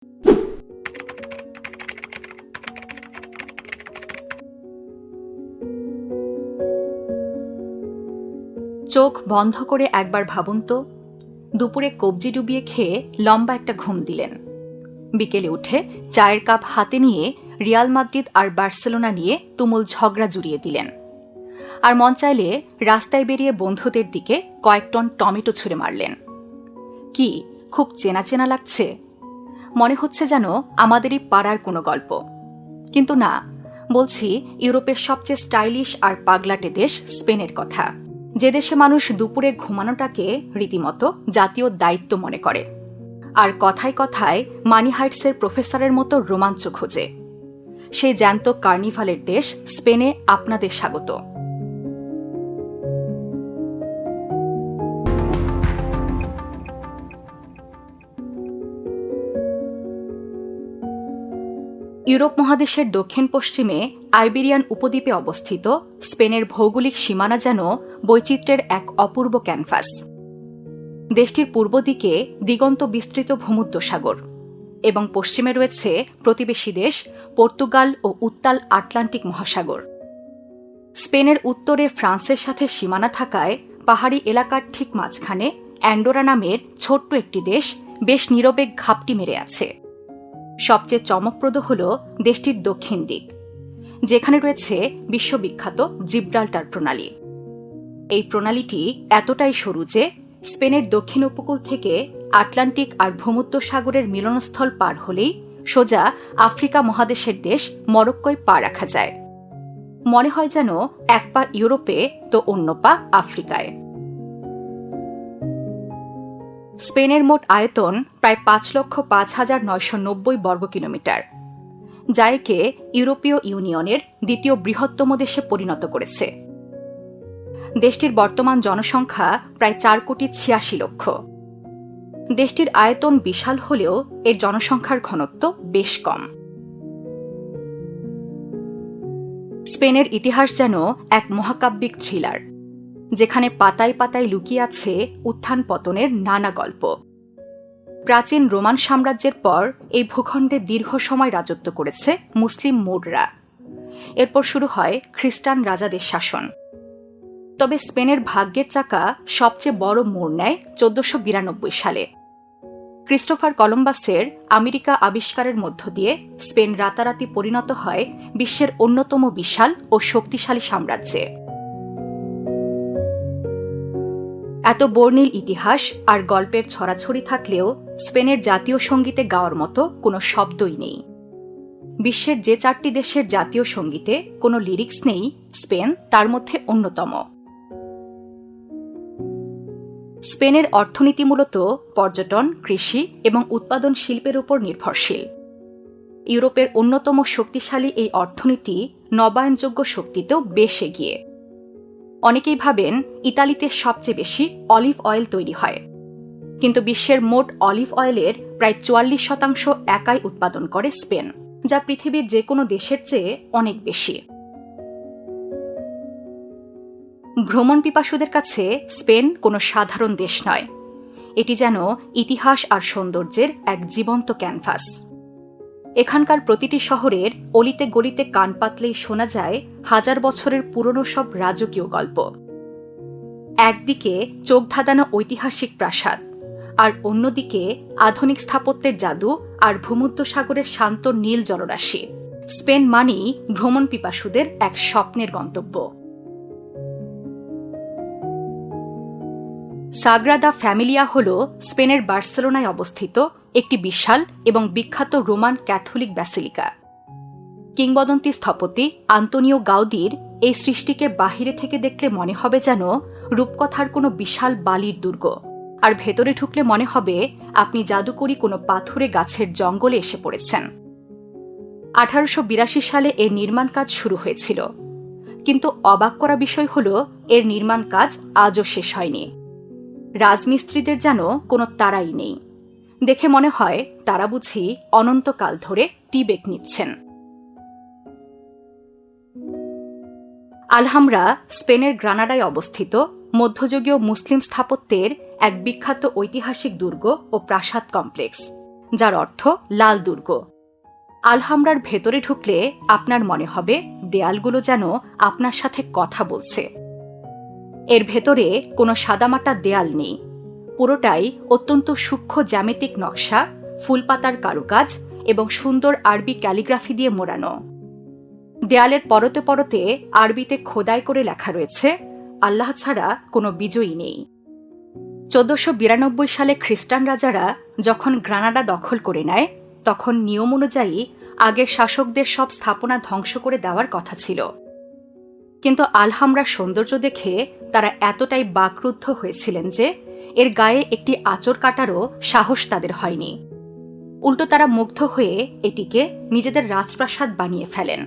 চোখ বন্ধ করে একবার ভাবুন তো, দুপুরে কবজি ডুবিয়ে খেয়ে লম্বা একটা ঘুম দিলেন। বিকেলে উঠে চায়ের কাপ হাতে নিয়ে রিয়াল মাদ্রিদ আর বার্সেলোনা নিয়ে তুমুল ঝগড়া জুড়িয়ে দিলেন। আর মন চাইলে রাস্তায় বেরিয়ে বন্ধুদের দিকে কয়েক টন টমেটো ছুঁড়ে মারলেন। কি খুব চেনা চেনা লাগছে? মনে হচ্ছে যেন আমাদেরই পাড়ার কোনো গল্প। কিন্তু না, বলছি ইউরোপের সবচেয়ে স্টাইলিশ আর পাগলাটে দেশ স্পেনের কথা, যে দেশে মানুষ দুপুরে ঘুমানোটাকে রীতিমতো জাতীয় দায়িত্ব মনে করে, আর কথায় কথায় মানি হাইটসের প্রফেসরের মতো রোমাঞ্চ খোঁজে। সেই জ্যান্ত কার্নিভালের দেশ স্পেনে আপনাদের স্বাগত। ইউরোপ মহাদেশের দক্ষিণ পশ্চিমে আইবেরিয়ান উপদ্বীপে অবস্থিত স্পেনের ভৌগোলিক সীমানা যেন বৈচিত্র্যের এক অপূর্ব ক্যানভাস। দেশটির পূর্ব দিকে দিগন্ত বিস্তৃত ভূমধ্যসাগর এবং পশ্চিমে রয়েছে প্রতিবেশী দেশ পর্তুগাল ও উত্তাল আটলান্টিক মহাসাগর। স্পেনের উত্তরে ফ্রান্সের সাথে সীমানা থাকায় পাহাড়ি এলাকার ঠিক মাঝখানে অ্যান্ডোরা নামের ছোট্ট একটি দেশ বেশ নীরবে ঘাপটি মেরে আছে। সবচেয়ে চমকপ্রদ হল দেশটির দক্ষিণ দিক, যেখানে রয়েছে বিশ্ববিখ্যাত জিব্রাল্টার প্রণালী। এই প্রণালীটি এতটাই সরু যে স্পেনের দক্ষিণ উপকূল থেকে আটলান্টিক আর ভূমধ্যসাগরের মিলনস্থল পার হলেই সোজা আফ্রিকা মহাদেশের দেশ মরক্কোয় পা রাখা যায়। মনে হয় যেন এক পা ইউরোপে তো অন্য পা আফ্রিকায়। স্পেনের মোট আয়তন প্রায় 5,05,990 বর্গ কিলোমিটার, যা একে ইউরোপীয় ইউনিয়নের দ্বিতীয় বৃহত্তম দেশে পরিণত করেছে। দেশটির বর্তমান জনসংখ্যা প্রায় 4,86,00,000। দেশটির আয়তন বিশাল হলেও এর জনসংখ্যার ঘনত্ব বেশ কম। স্পেনের ইতিহাস যেন এক মহাকাব্যিক থ্রিলার, যেখানে পাতায় পাতায় লুকিয়ে আছে উত্থান পতনের নানা গল্প। প্রাচীন রোমান সাম্রাজ্যের পর এই ভূখণ্ডে দীর্ঘ সময় রাজত্ব করেছে মুসলিম মোড়রা। এরপর শুরু হয় খ্রিস্টান রাজাদের শাসন। তবে স্পেনের ভাগ্যের চাকা সবচেয়ে বড় মোড় নেয় 1492 সালে। ক্রিস্টোফার কলম্বাসের আমেরিকা আবিষ্কারের মধ্য দিয়ে স্পেন রাতারাতি পরিণত হয় বিশ্বের অন্যতম বিশাল ও শক্তিশালী সাম্রাজ্যে। এত বর্ণিল ইতিহাস আর গল্পের ছড়াছড়ি থাকলেও স্পেনের জাতীয় সঙ্গীতে গাওয়ার মতো কোনো শব্দই নেই। বিশ্বের যে 4টি দেশের জাতীয় সঙ্গীতে কোনো লিরিক্স নেই, স্পেন তার মধ্যে অন্যতম। স্পেনের অর্থনীতি মূলত পর্যটন, কৃষি এবং উৎপাদন শিল্পের উপর নির্ভরশীল। ইউরোপের অন্যতম শক্তিশালী এই অর্থনীতি নবায়নযোগ্য শক্তিতেও বেশ এগিয়ে। অনেকেই ভাবেন ইতালিতে সবচেয়ে বেশি অলিভ অয়েল তৈরি হয়, কিন্তু বিশ্বের মোট অলিভ অয়েলের প্রায় 44% একাই উৎপাদন করে স্পেন, যা পৃথিবীর যে কোনো দেশের চেয়ে অনেক বেশি। ভ্রমণ পিপাসুদের কাছে স্পেন কোনো সাধারণ দেশ নয়, এটি যেন ইতিহাস আর সৌন্দর্যের এক জীবন্ত ক্যানভাস। এখানকার প্রতিটি শহরের অলিতে গলিতে কান পাতলেই শোনা যায় হাজার বছরের পুরনো সব রাজকীয় গল্প। একদিকে চোখ ধাঁধানো ঐতিহাসিক প্রাসাদ, আর অন্যদিকে আধুনিক স্থাপত্যের জাদু আর ভূমধ্যসাগরের শান্ত নীল জলরাশি। স্পেন মানেই ভ্রমণ পিপাসুদের এক স্বপ্নের গন্তব্য। সাগ্রাদা ফ্যামিলিয়া হল স্পেনের বার্সেলোনায় অবস্থিত একটি বিশাল এবং বিখ্যাত রোমান ক্যাথলিক ব্যাসিলিকা। কিংবদন্তি স্থপতি আন্তোনিও গাউদির এই সৃষ্টিকে বাহিরে থেকে দেখলে মনে হবে যেন রূপকথার কোনো বিশাল বালির দুর্গ, আর ভেতরে ঢুকলে মনে হবে আপনি জাদুকরী কোনো পাথুরে গাছের জঙ্গলে এসে পড়েছেন। 1882 সালে এর নির্মাণ কাজ শুরু হয়েছিল, কিন্তু অবাক করা বিষয় হল এর নির্মাণ কাজ আজও শেষ হয়নি। রাজমিস্ত্রিদের যেন কোনো তাড়াই নেই। দেখে মনে হয় তারা বুঝি অনন্তকাল ধরে টিবেক নিচ্ছেন। আলহামরা স্পেনের গ্রানাডায় অবস্থিত মধ্যযুগীয় মুসলিম স্থাপত্যের এক বিখ্যাত ঐতিহাসিক দুর্গ ও প্রাসাদ কমপ্লেক্স, যার অর্থ লাল দুর্গ। আলহামরার ভেতরে ঢুকলে আপনার মনে হবে দেয়ালগুলো যেন আপনার সাথে কথা বলছে। এর ভেতরে কোনো সাদামাটা দেয়াল নেই, পুরোটাই অত্যন্ত সূক্ষ্ম জ্যামিতিক নকশা, ফুলপাতার কারুকাজ এবং সুন্দর আরবি ক্যালিগ্রাফি দিয়ে মোড়ানো। দেয়ালের পরতে পরতে আরবিতে খোদাই করে লেখা রয়েছে, আল্লাহ ছাড়া কোনো বিজয়ী নেই। 1492 সালে খ্রিস্টান রাজারা যখন গ্রানাডা দখল করে নেয়, তখন নিয়ম অনুযায়ী আগের শাসকদের সব স্থাপনা ধ্বংস করে দেওয়ার কথা ছিল। কিন্তু আলহামরার সৌন্দর্য দেখে তারা এতটাই বাকরুদ্ধ হয়েছিলেন যে এর গায়ে একটি আঁচড় কাটারও সাহস তাদের হয়নি। উল্টো তারা মুগ্ধ হয়ে এটিকে নিজেদের রাজপ্রাসাদ বানিয়ে ফেলেন।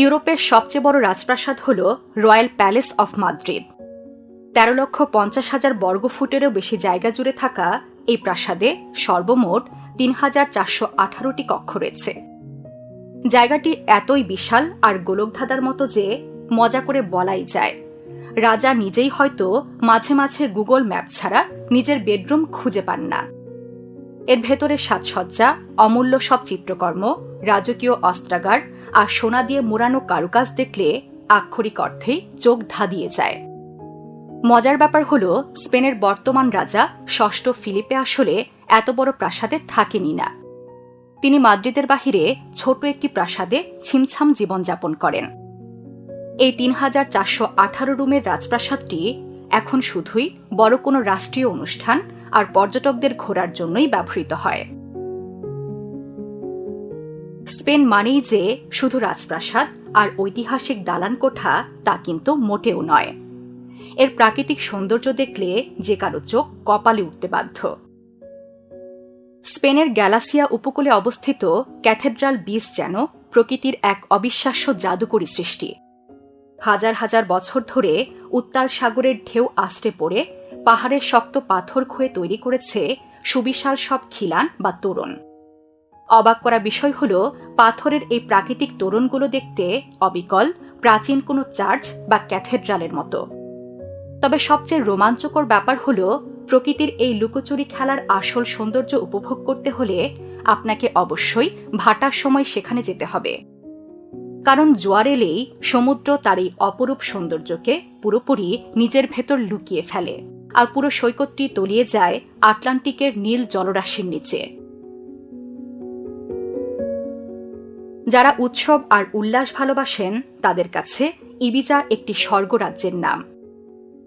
ইউরোপের সবচেয়ে বড় রাজপ্রাসাদ হল রয়্যাল প্যালেস অফ মাদ্রিদ। 13,50,000 বর্গফুটেরও বেশি জায়গা জুড়ে থাকা এই প্রাসাদে সর্বমোট 3,418টি কক্ষ রয়েছে। জায়গাটি এতই বিশাল আর গোলকধাঁধার মতো যে মজা করে বলাই যায় রাজা নিজেই হয়তো মাঝে মাঝে গুগল ম্যাপ ছাড়া নিজের বেডরুম খুঁজে পান না। এর ভেতরে সাজসজ্জা, অমূল্য সব চিত্রকর্ম, রাজকীয় অস্ত্রাগার আর সোনা দিয়ে মোড়ানো কারুকাজ দেখলে আক্ষরিক অর্থেই চোখ ধাঁধিয়ে যায়। মজার ব্যাপার হল, স্পেনের বর্তমান রাজা ষষ্ঠ ফিলিপে আসলে এত বড় প্রাসাদে থাকেনি না। তিনি মাদ্রিদের বাহিরে ছোট একটি প্রাসাদে ছিমছাম জীবনযাপন করেন। এই 3,418 রুমের রাজপ্রাসাদটি এখন শুধুই বড় কোনো রাষ্ট্রীয় অনুষ্ঠান আর পর্যটকদের ঘোরার জন্যই ব্যবহৃত হয়। স্পেন মানেই যে শুধু রাজপ্রাসাদ আর ঐতিহাসিক দালান কোঠা, তা কিন্তু মোটেও নয়। এর প্রাকৃতিক সৌন্দর্য দেখলে যে কারো চোখ কপালে উঠতে বাধ্য। স্পেনের গ্যালাসিয়া উপকূলে অবস্থিত ক্যাথেড্রাল বিচ যেন প্রকৃতির এক অবিশ্বাস্য জাদুকরী সৃষ্টি। হাজার হাজার বছর ধরে উত্তাল সাগরের ঢেউ আশ্রে পড়ে পাহাড়ের শক্ত পাথর ক্ষয়ে তৈরি করেছে সুবিশাল সব খিলান বা তোরণ। অবাক করা বিষয় হল, পাথরের এই প্রাকৃতিক তোরণগুলো দেখতে অবিকল প্রাচীন কোনো চার্চ বা ক্যাথেড্রালের মতো। তবে সবচেয়ে রোমাঞ্চকর ব্যাপার হল, প্রকৃতির এই লুকোচুরি খেলার আসল সৌন্দর্য উপভোগ করতে হলে আপনাকে অবশ্যই ভাটার সময় সেখানে যেতে হবে। কারণ জোয়ার এলেই সমুদ্র তার এই অপরূপ সৌন্দর্যকে পুরোপুরি নিজের ভেতর লুকিয়ে ফেলে আর পুরো সৈকতটি তলিয়ে যায় আটলান্টিকের নীল জলরাশির নিচে। যারা উৎসব আর উল্লাস ভালোবাসেন তাদের কাছে ইবিজা একটি স্বর্গরাজ্যের নাম।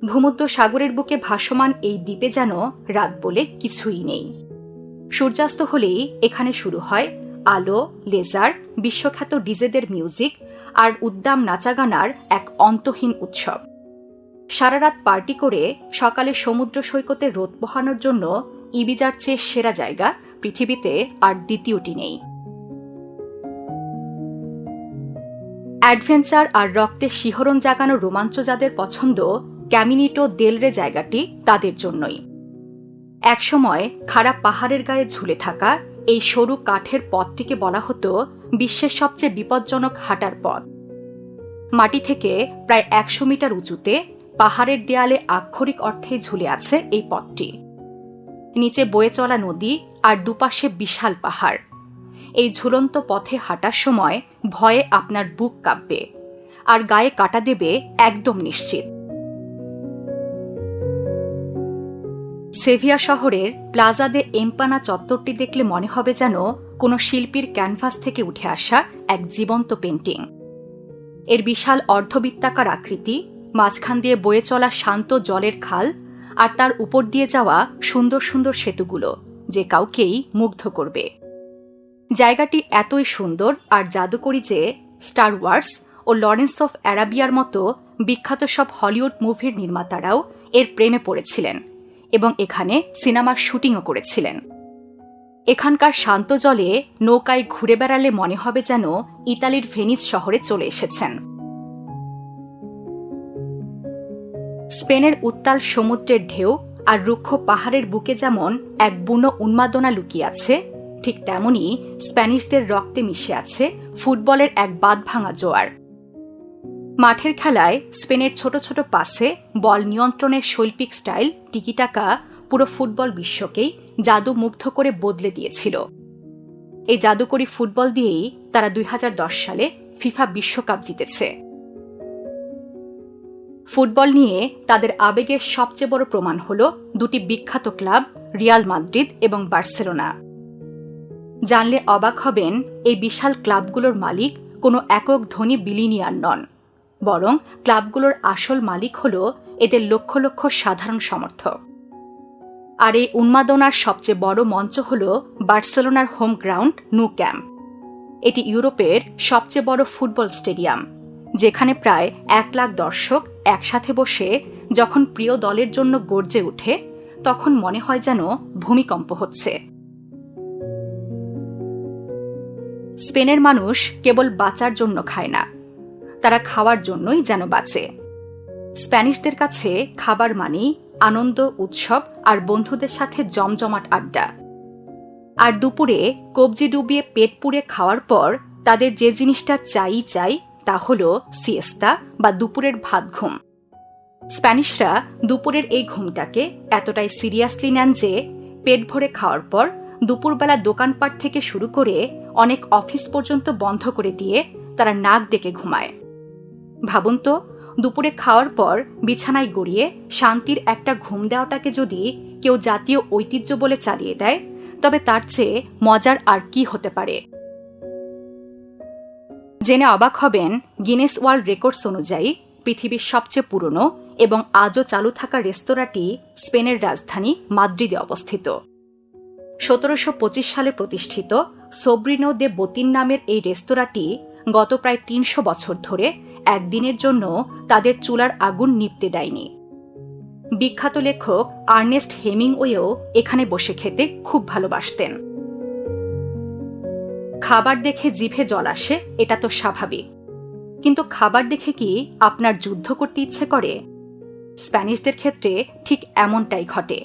ভূমধ্য সাগরের বুকে ভাসমান এই দ্বীপে যেন রাত বলে কিছুই নেই। সূর্যাস্ত হলেই এখানে শুরু হয় আলো, লেজার, বিশ্বখ্যাত ডিজেদের মিউজিক আর উদ্দাম নাচাগানার এক অন্তহীন উৎসব। সারা রাত পার্টি করে সকালে সমুদ্র সৈকতে রোদ পোহানোর জন্য ইবিজার চেয়ে সেরা জায়গা পৃথিবীতে আর দ্বিতীয়টি নেই। অ্যাডভেঞ্চার আর রক্তে শিহরণ জাগানো রোমাঞ্চ যাদের পছন্দ, ক্যামিনিটো দেল রে জায়গাটি তাদের জন্যই। একসময় খাড়া পাহাড়ের গায়ে ঝুলে থাকা এই সরু কাঠের পথটিকে বলা হতো বিশ্বের সবচেয়ে বিপজ্জনক হাঁটার পথ। মাটি থেকে প্রায় 100 মিটার উঁচুতে পাহাড়ের দেয়ালে আক্ষরিক অর্থে ঝুলে আছে এই পথটি। নিচে বয়ে চলা নদী আর দুপাশে বিশাল পাহাড়। এই ঝুলন্ত পথে হাঁটার সময় ভয়ে আপনার বুক কাঁপবে আর গায়ে কাটা দেবে একদম নিশ্চিত। সেভিয়া শহরের প্লাজা দে এম্পানা চত্বরটি দেখলে মনে হবে যেন কোনো শিল্পীর ক্যানভাস থেকে উঠে আসা এক জীবন্ত পেন্টিং। এর বিশাল অর্ধবৃত্তাকার আকৃতি, মাঝখান দিয়ে বয়ে চলা শান্ত জলের খাল আর তার উপর দিয়ে যাওয়া সুন্দর সুন্দর সেতুগুলো যে কাউকেই মুগ্ধ করবে। জায়গাটি এতই সুন্দর আর জাদুকরী যে স্টার ওয়ার্স ও লরেন্স অফ অ্যারাবিয়ার মতো বিখ্যাত সব হলিউড মুভির নির্মাতারাও এর প্রেমে পড়েছিলেন এবং এখানে সিনেমার শুটিংও করেছিলেন। এখানকার শান্ত জলে নৌকায় ঘুরে বেড়ালে মনে হবে যেন ইতালির ভেনিস শহরে চলে এসেছেন। স্পেনের উত্তাল সমুদ্রের ঢেউ আর রুক্ষ পাহাড়ের বুকে যেমন এক বুনো উন্মাদনা লুকিয়ে আছে, ঠিক তেমনি স্প্যানিশদের রক্তে মিশে আছে ফুটবলের এক বাঁধভাঙা জোয়ার। মাঠের খেলায় স্পেনের ছোট ছোট পাসে বল নিয়ন্ত্রণের শৈল্পিক স্টাইল, টিকিটাকা, পুরো ফুটবল বিশ্বকেই জাদুমুগ্ধ করে বদলে দিয়েছিল। এই জাদুকরী ফুটবল দিয়েই তারা 2010 সালে ফিফা বিশ্বকাপ জিতেছে। ফুটবল নিয়ে তাদের আবেগের সবচেয়ে বড় প্রমাণ হল দুটি বিখ্যাত ক্লাব রিয়াল মাদ্রিদ এবং বার্সেলোনা। জানলে অবাক হবেন, এই বিশাল ক্লাবগুলোর মালিক কোনো একক ধনী বিলিনিয়ার নন, বরং ক্লাবগুলোর আসল মালিক হল এদের লক্ষ লক্ষ সাধারণ সমর্থক। আর এই উন্মাদনার সবচেয়ে বড় মঞ্চ হল বার্সেলোনার হোম গ্রাউন্ড নু ক্যাম্প। এটি ইউরোপের সবচেয়ে বড় ফুটবল স্টেডিয়াম, যেখানে প্রায় 1 লাখ দর্শক একসাথে বসে যখন প্রিয় দলের জন্য গর্জে ওঠে, তখন মনে হয় যেন ভূমিকম্প হচ্ছে। স্পেনের মানুষ কেবল বাঁচার জন্য খায় না, তারা খাওয়ার জন্যই যেন বাঁচে। স্প্যানিশদের কাছে খাবার মানেই আনন্দ, উৎসব আর বন্ধুদের সাথে জমজমাট আড্ডা। আর দুপুরে কবজি ডুবিয়ে পেট পুড়ে খাওয়ার পর তাদের যে জিনিসটা চাই তা হল সিয়েস্তা বা দুপুরের ভাত ঘুম। স্প্যানিশরা দুপুরের এই ঘুমটাকে এতটাই সিরিয়াসলি নেন যে পেট ভরে খাওয়ার পর দুপুরবেলা দোকানপাট থেকে শুরু করে অনেক অফিস পর্যন্ত বন্ধ করে দিয়ে তারা নাক ডেকে ঘুমায়। ভাবুন তো, দুপুরে খাওয়ার পর বিছানায় গড়িয়ে শান্তির একটা ঘুম দেওয়াটাকে যদি কেউ জাতীয় ঐতিহ্য বলে চালিয়ে দেয়, তবে তার চেয়ে মজার আর কি হতে পারে। জেনে অবাক হবেন, গিনেস ওয়ার্ল্ড রেকর্ডস অনুযায়ী পৃথিবীর সবচেয়ে পুরনো এবং আজও চালু থাকা রেস্তোরাঁটি স্পেনের রাজধানী মাদ্রিদে অবস্থিত। 1725 সালে প্রতিষ্ঠিত সোব্রিনো দে বোতিন নামের এই রেস্তোরাঁটি গত প্রায় 300 বছর ধরে একদিনের জন্য তাদের চুলার আগুন নিভতে দেয়নি। বিখ্যাত লেখক আর্নেস্ট হেমিংওয়েও এখানে বসে খেতে খুব ভালোবাসতেন। খাবার দেখে জিভে জল আসে, এটা তো স্বাভাবিক, কিন্তু খাবার দেখে কি আপনার যুদ্ধ করতে ইচ্ছে করে? স্প্যানিশদের ক্ষেত্রে ঠিক এমনটাই ঘটে।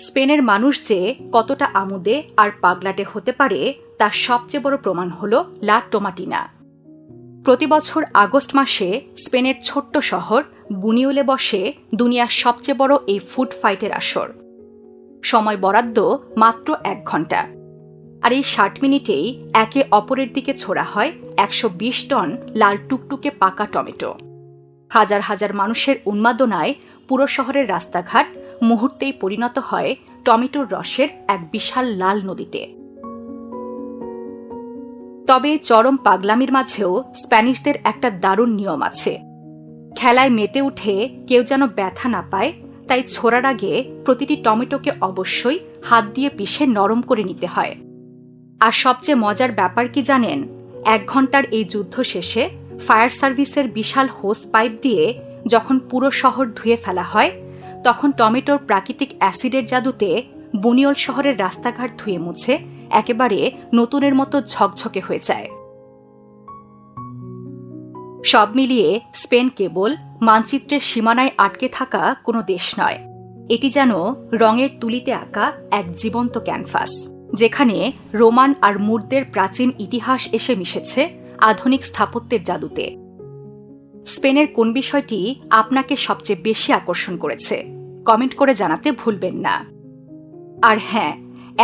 স্পেনের মানুষ যে কতটা আমুদে আর পাগলাটে হতে পারে তার সবচেয়ে বড় প্রমাণ হল লা টোমাটিনা। প্রতি বছর আগস্ট মাসে স্পেনের ছোট্ট শহর বুনিওলে বসে দুনিয়ার সবচেয়ে বড় এই ফুড ফাইটের আসর। সময় বরাদ্দ মাত্র 1 ঘন্টা, আর এই 60 মিনিটেই একে অপরের দিকে ছোড়া হয় 120 টন লাল টুকটুকে পাকা টমেটো। হাজার হাজার মানুষের উন্মাদনায় পুরো শহরের রাস্তাঘাট মুহূর্তেই পরিণত হয় টমেটোর রসের এক বিশাল লাল নদীতে। তবে চরম পাগলামির মাঝেও স্প্যানিশদের একটা দারুণ নিয়ম আছে। খেলায় মেতে উঠে কেউ যেন ব্যথা না পায়, তাই ছোড়ার আগে প্রতিটি টমেটোকে অবশ্যই হাত দিয়ে পিষে নরম করে নিতে হয়। আর সবচেয়ে মজার ব্যাপার কি জানেন? 1 ঘন্টার এই যুদ্ধ শেষে ফায়ার সার্ভিসের বিশাল হোস পাইপ দিয়ে যখন পুরো শহর ধুয়ে ফেলা হয়, তখন টমেটোর প্রাকৃতিক অ্যাসিডের জাদুতে বুনিওল শহরের রাস্তাঘাট ধুয়ে মুছে একেবারে নতুনের মতো ঝকঝকে হয়ে যায়। সব মিলিয়ে স্পেন কেবল মানচিত্রের সীমানায় আটকে থাকা কোনো দেশ নয়, এটি যেন রঙের তুলিতে আঁকা এক জীবন্ত ক্যানভাস, যেখানে রোমান আর মুরদের প্রাচীন ইতিহাস এসে মিশেছে আধুনিক স্থাপত্যের জাদুতে। স্পেনের কোন বিষয়টি আপনাকে সবচেয়ে বেশি আকর্ষণ করেছে কমেন্ট করে জানাতে ভুলবেন না। আর হ্যাঁ,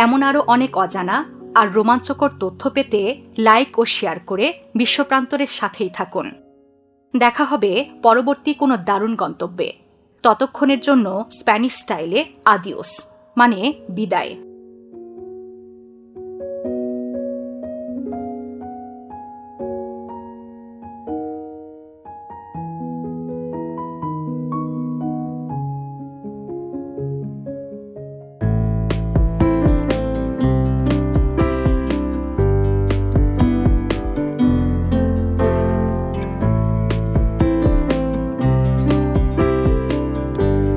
এমন আরও অনেক অজানা আর রোমাঞ্চকর তথ্য পেতে লাইক ও শেয়ার করে বিশ্বপ্রান্তরের সাথেই থাকুন। দেখা হবে পরবর্তী কোনো দারুণ গন্তব্যে। ততক্ষণের জন্য স্প্যানিশ স্টাইলে আদিওস, মানে বিদায়।